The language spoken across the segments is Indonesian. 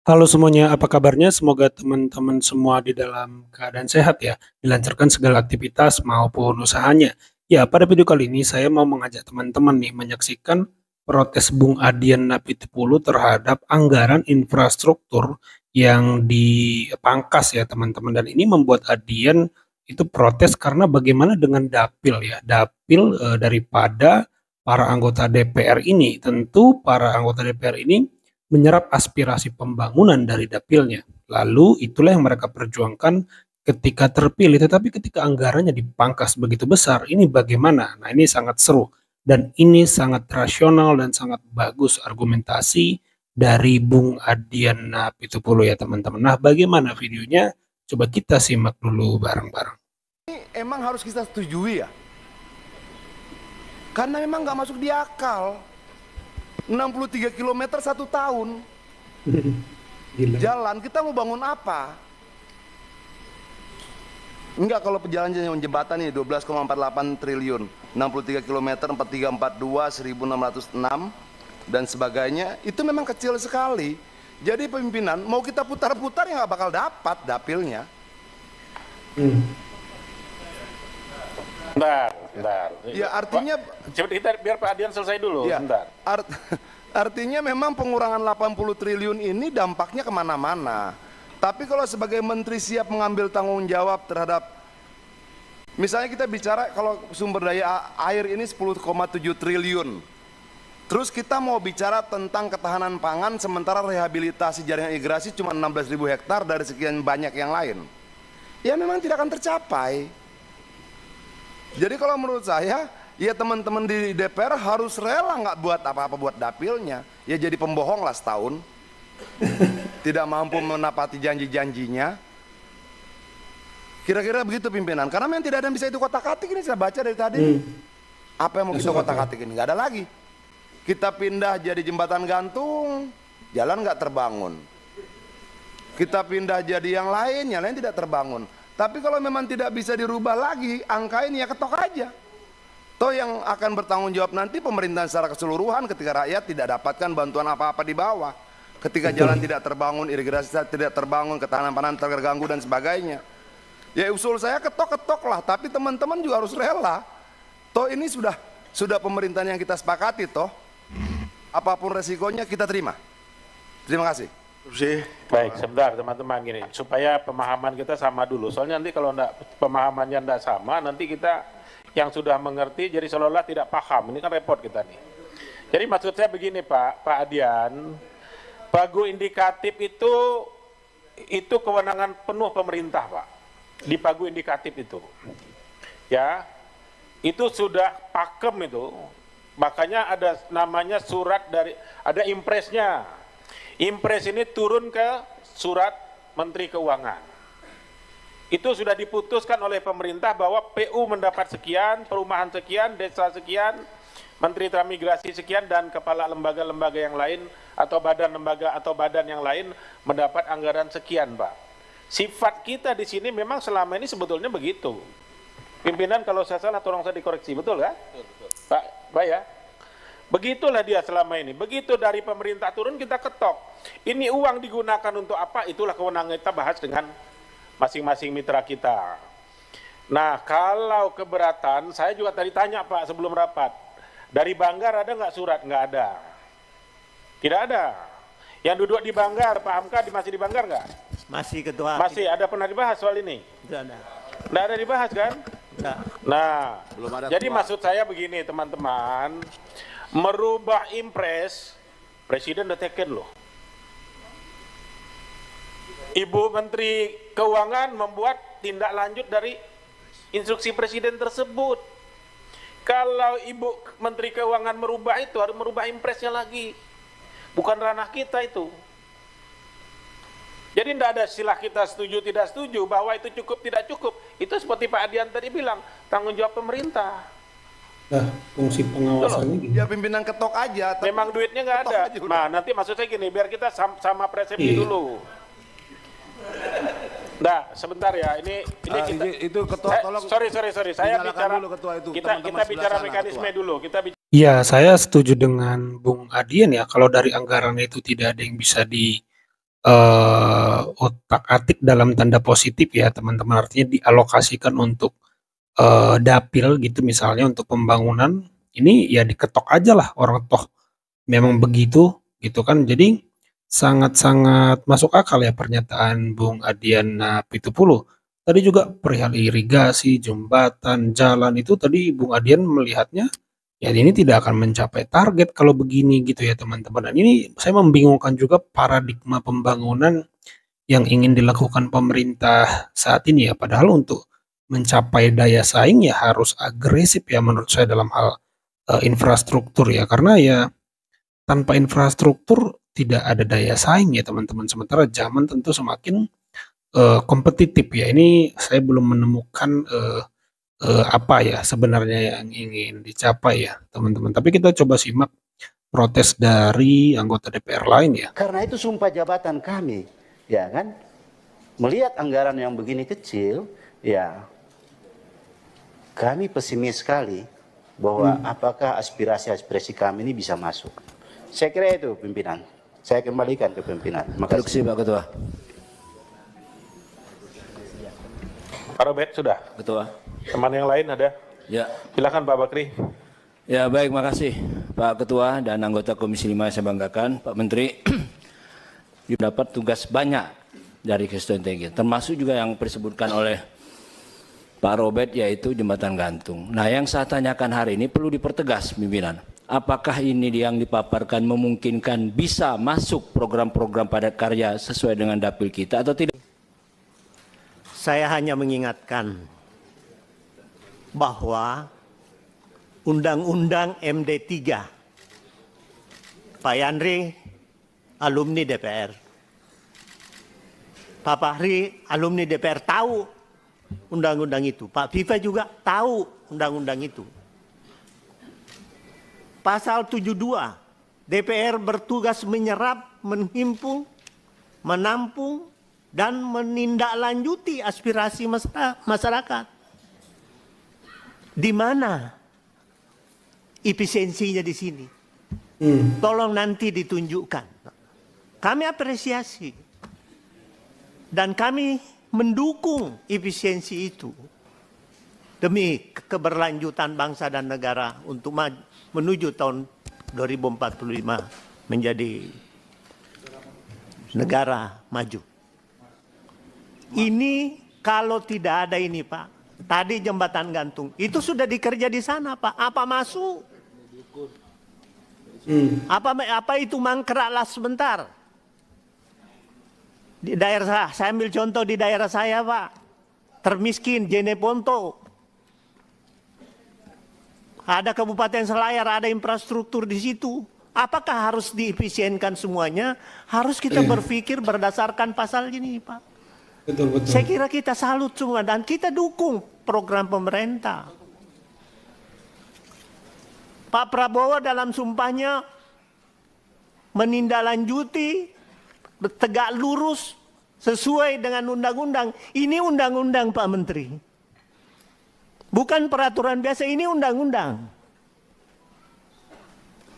Halo semuanya, apa kabarnya? Semoga teman-teman semua di dalam keadaan sehat ya, dilancarkan segala aktivitas maupun usahanya. Ya, pada video kali ini saya mau mengajak teman-teman nih menyaksikan protes Bung Adian Napitupulu terhadap anggaran infrastruktur yang dipangkas ya teman-teman. Dan ini membuat Adian itu protes karena bagaimana dengan dapil ya, dapil daripada para anggota DPR ini. Tentu para anggota DPR ini menyerap aspirasi pembangunan dari dapilnya. Lalu itulah yang mereka perjuangkan ketika terpilih, tetapi ketika anggarannya dipangkas begitu besar, ini bagaimana? Nah, ini sangat seru dan ini sangat rasional dan sangat bagus argumentasi dari Bung Adian Napitupulu ya teman-teman. Nah, bagaimana videonya? Coba kita simak dulu bareng-bareng. Ini emang harus kita setujui ya, karena memang nggak masuk di akal. 63 km 1 tahun Gila. jalan, kita mau bangun apa? Enggak, kalau perjalanan jembatan ini 12,48 triliun, 63 km, 4342, 1606 dan sebagainya, itu memang kecil sekali. Jadi pemimpinan mau kita putar-putar ya nggak bakal dapat dapilnya. Bentar. Ya artinya Coba kita biar Pak Adian selesai dulu, ya, bentar. artinya memang pengurangan 80 triliun ini dampaknya kemana-mana. Tapi kalau sebagai menteri siap mengambil tanggung jawab terhadap, misalnya kita bicara kalau sumber daya air ini 10,7 triliun. Terus kita mau bicara tentang ketahanan pangan sementara rehabilitasi jaringan irigasi cuma 16.000 hektar dari sekian banyak yang lain. Ya memang tidak akan tercapai. Jadi kalau menurut saya, ya teman-teman di DPR harus rela nggak buat apa-apa buat dapilnya. Ya jadi pembohong lah setahun. Tidak mampu menepati janji-janjinya. Kira-kira begitu pimpinan. Karena memang tidak ada yang bisa itu kotak-katik, ini saya baca dari tadi. Apa yang mau kita kotak-katik ini? Nggak ada lagi. Kita pindah jadi jembatan gantung, jalan nggak terbangun. Kita pindah jadi yang lain tidak terbangun. Tapi kalau memang tidak bisa dirubah lagi, angka ini ya ketok aja. Toh yang akan bertanggung jawab nanti pemerintahan secara keseluruhan ketika rakyat tidak dapatkan bantuan apa-apa di bawah. Ketika jalan tidak terbangun, irigasi tidak terbangun, ketahanan pangan terganggu dan sebagainya. Ya usul saya ketok-ketok lah, tapi teman-teman juga harus rela. Toh ini sudah pemerintahan yang kita sepakati toh. Apapun resikonya kita terima. Terima kasih. Baik, sebentar teman-teman gini, supaya pemahaman kita sama dulu. Soalnya nanti kalau pemahamannya enggak sama, nanti kita yang sudah mengerti jadi seolah-olah tidak paham. Ini kan repot kita nih. Jadi maksud saya begini Pak Adian, pagu indikatif itu kewenangan penuh pemerintah Pak. Di pagu indikatif itu. Ya. Itu sudah pakem itu. Makanya ada namanya surat dari, ada impresnya. Impres ini turun ke surat Menteri Keuangan. Itu sudah diputuskan oleh pemerintah bahwa PU mendapat sekian, perumahan sekian, desa sekian, Menteri Transmigrasi sekian, dan kepala lembaga-lembaga yang lain atau badan lembaga atau badan yang lain mendapat anggaran sekian, Pak. Sifat kita di sini memang selama ini sebetulnya begitu. Pimpinan kalau saya salah tolong saya dikoreksi, betul ya? Betul. Pak ya? Begitulah dia selama ini. Begitu dari pemerintah turun kita ketok. Ini uang digunakan untuk apa? Itulah kewenangan kita bahas dengan masing-masing mitra kita. Nah, kalau keberatan, saya juga tadi tanya Pak sebelum rapat. Dari Banggar ada nggak surat? Nggak ada. Tidak ada. Yang duduk di Banggar, Pak Hamka masih di Banggar nggak? Masih ketua. Masih. Ada pernah dibahas soal ini? Tidak ada. Nggak ada dibahas kan? Tidak. Nah, Belum ada jadi ketua. maksud saya begini teman-teman. Merubah impres, Presiden udah teken loh. Ibu Menteri Keuangan membuat tindak lanjut dari instruksi Presiden tersebut. Kalau Ibu Menteri Keuangan merubah itu, harus merubah impresnya lagi. Bukan ranah kita itu. Jadi tidak ada istilah kita setuju tidak setuju, bahwa itu cukup tidak cukup. Itu seperti Pak Adian tadi bilang, tanggung jawab pemerintah. Nah, fungsi pengawasannya gitu. Ya pimpinan ketok aja. Memang duitnya nggak ada. Nah, nanti maksud saya gini, biar kita sama persepsi dulu. Nah, sebentar ya. Ini kita itu ketua tolong. sorry. Saya bicara dulu ketua itu. kita bicara mekanisme dulu. Ya, saya setuju dengan Bung Adian ya. Kalau dari anggaran itu tidak ada yang bisa otak-atik dalam tanda positif ya teman-teman, artinya dialokasikan untuk dapil gitu misalnya untuk pembangunan, ini ya diketok aja lah orang toh memang begitu gitu kan. Jadi sangat-sangat masuk akal ya pernyataan Bung Adian Pitupulu. Tadi juga perihal irigasi, jembatan, jalan itu tadi Bung Adian melihatnya ya ini tidak akan mencapai target kalau begini gitu ya teman-teman. Dan ini saya membingungkan juga paradigma pembangunan yang ingin dilakukan pemerintah saat ini ya. Padahal untuk mencapai daya saing ya harus agresif ya menurut saya dalam hal infrastruktur ya. Karena ya tanpa infrastruktur tidak ada daya saing ya teman-teman. Sementara zaman tentu semakin kompetitif ya. Ini saya belum menemukan apa ya sebenarnya yang ingin dicapai ya teman-teman. Tapi kita coba simak protes dari anggota DPR lain ya. Karena itu sumpah jabatan kami, ya kan, melihat anggaran yang begini kecil, ya kami pesimis sekali bahwa apakah aspirasi-aspirasi kami ini bisa masuk. Saya kira itu pimpinan. Saya kembalikan ke pimpinan. Makasih Pak Ketua. Pak Robert sudah? Ketua. Teman yang lain ada? Ya. Silakan Pak Bakri. Ya baik, makasih Pak Ketua dan anggota Komisi 5 yang saya banggakan. Pak Menteri dapat tugas banyak dari Kementerian TNI, termasuk juga yang disebutkan oleh Pak Robert yaitu jembatan gantung. Nah yang saya tanyakan hari ini perlu dipertegas pimpinan. Apakah ini yang dipaparkan memungkinkan bisa masuk program-program padat karya sesuai dengan dapil kita atau tidak? Saya hanya mengingatkan bahwa Undang-Undang MD3, Pak Yandri alumni DPR, Pak Fahri alumni DPR tahu undang-undang itu, Pak Viva juga tahu undang-undang itu. Pasal 72, DPR bertugas menyerap, menghimpun, menampung, dan menindaklanjuti aspirasi masyarakat. Di mana efisiensinya di sini? Tolong nanti ditunjukkan. Kami apresiasi dan kami mendukung efisiensi itu demi keberlanjutan bangsa dan negara untuk menuju tahun 2045 menjadi negara maju. Ini kalau tidak ada ini Pak, tadi jembatan gantung itu sudah dikerja di sana Pak. Apa masuk? Apa itu mangkraklah sebentar? Di daerah saya ambil contoh di daerah saya Pak, termiskin Jeneponto. Ada Kabupaten Selayar, ada infrastruktur di situ. Apakah harus diefisienkan semuanya? Harus kita berpikir berdasarkan pasal ini Pak. Betul. Saya kira kita salut semua dan kita dukung program pemerintah. Pak Prabowo dalam sumpahnya menindaklanjuti, tegak lurus sesuai dengan undang-undang. Ini undang-undang Pak Menteri. Bukan peraturan biasa, ini undang-undang.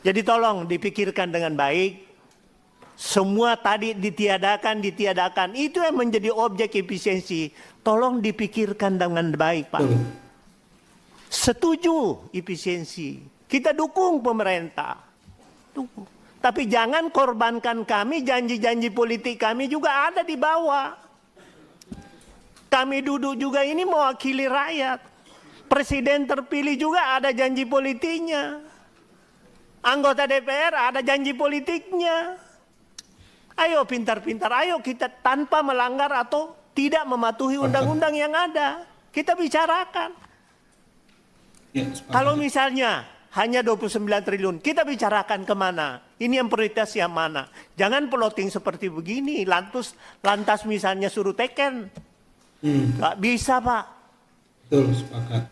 Jadi tolong dipikirkan dengan baik. Semua tadi ditiadakan. Itu yang menjadi objek efisiensi. Tolong dipikirkan dengan baik, Pak. Setuju efisiensi. Kita dukung pemerintah. Dukung. Tapi jangan korbankan kami, janji-janji politik kami juga ada di bawah. Kami duduk juga ini mewakili rakyat. Presiden terpilih juga ada janji politiknya. Anggota DPR ada janji politiknya. Ayo pintar-pintar, ayo kita tanpa melanggar atau tidak mematuhi undang-undang yang ada. Kita bicarakan. Kalau misalnya hanya 29 triliun, kita bicarakan kemana? Ini yang prioritas yang mana? Jangan plotting seperti begini, lantas misalnya suruh teken. Gak bisa Pak. Betul, sepakat.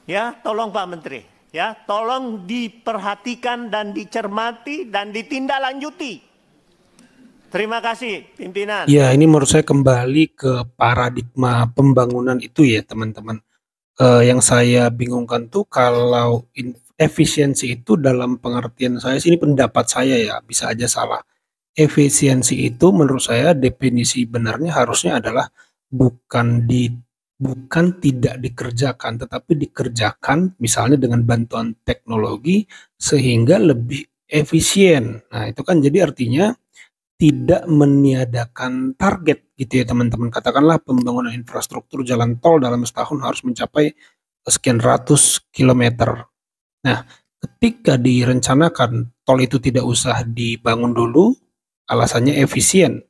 Ya, tolong Pak Menteri. Ya, tolong diperhatikan dan dicermati dan ditindaklanjuti. Terima kasih, pimpinan. Ya, ini menurut saya kembali ke paradigma pembangunan itu ya, teman-teman. Yang saya bingungkan tuh kalau efisiensi itu dalam pengertian saya, ini pendapat saya ya, bisa aja salah. efisiensi itu menurut saya definisi benarnya harusnya adalah bukan tidak dikerjakan, tetapi dikerjakan misalnya dengan bantuan teknologi sehingga lebih efisien. Nah, itu kan jadi artinya tidak meniadakan target gitu ya teman-teman. Katakanlah pembangunan infrastruktur jalan tol dalam setahun harus mencapai sekian ratus kilometer. Nah, ketika direncanakan tol itu tidak usah dibangun dulu, alasannya efisien.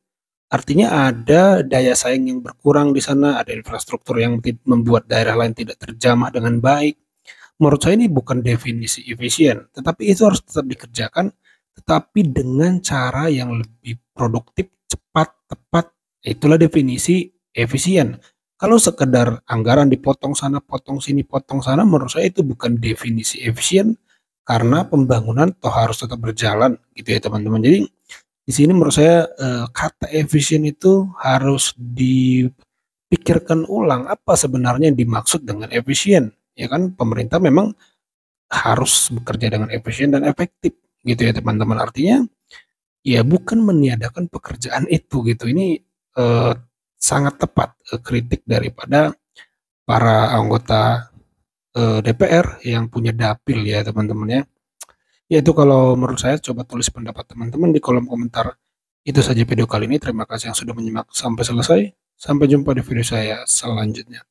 Artinya ada daya saing yang berkurang di sana, ada infrastruktur yang membuat daerah lain tidak terjamah dengan baik. Menurut saya ini bukan definisi efisien, tetapi itu harus tetap dikerjakan, tetapi dengan cara yang lebih produktif, cepat, tepat. Itulah definisi efisien. Kalau sekedar anggaran dipotong sana, potong sini, potong sana, menurut saya itu bukan definisi efisien, karena pembangunan toh harus tetap berjalan gitu ya teman-teman. Jadi di sini menurut saya kata efisien itu harus dipikirkan ulang apa sebenarnya yang dimaksud dengan efisien. Ya kan pemerintah memang harus bekerja dengan efisien dan efektif gitu ya teman-teman. Artinya ya bukan meniadakan pekerjaan itu gitu. Ini sangat tepat kritik daripada para anggota DPR yang punya dapil ya teman-teman ya. Ya itu kalau menurut saya, coba tulis pendapat teman-teman di kolom komentar. Itu saja video kali ini. Terima kasih yang sudah menyimak sampai selesai. Sampai jumpa di video saya selanjutnya.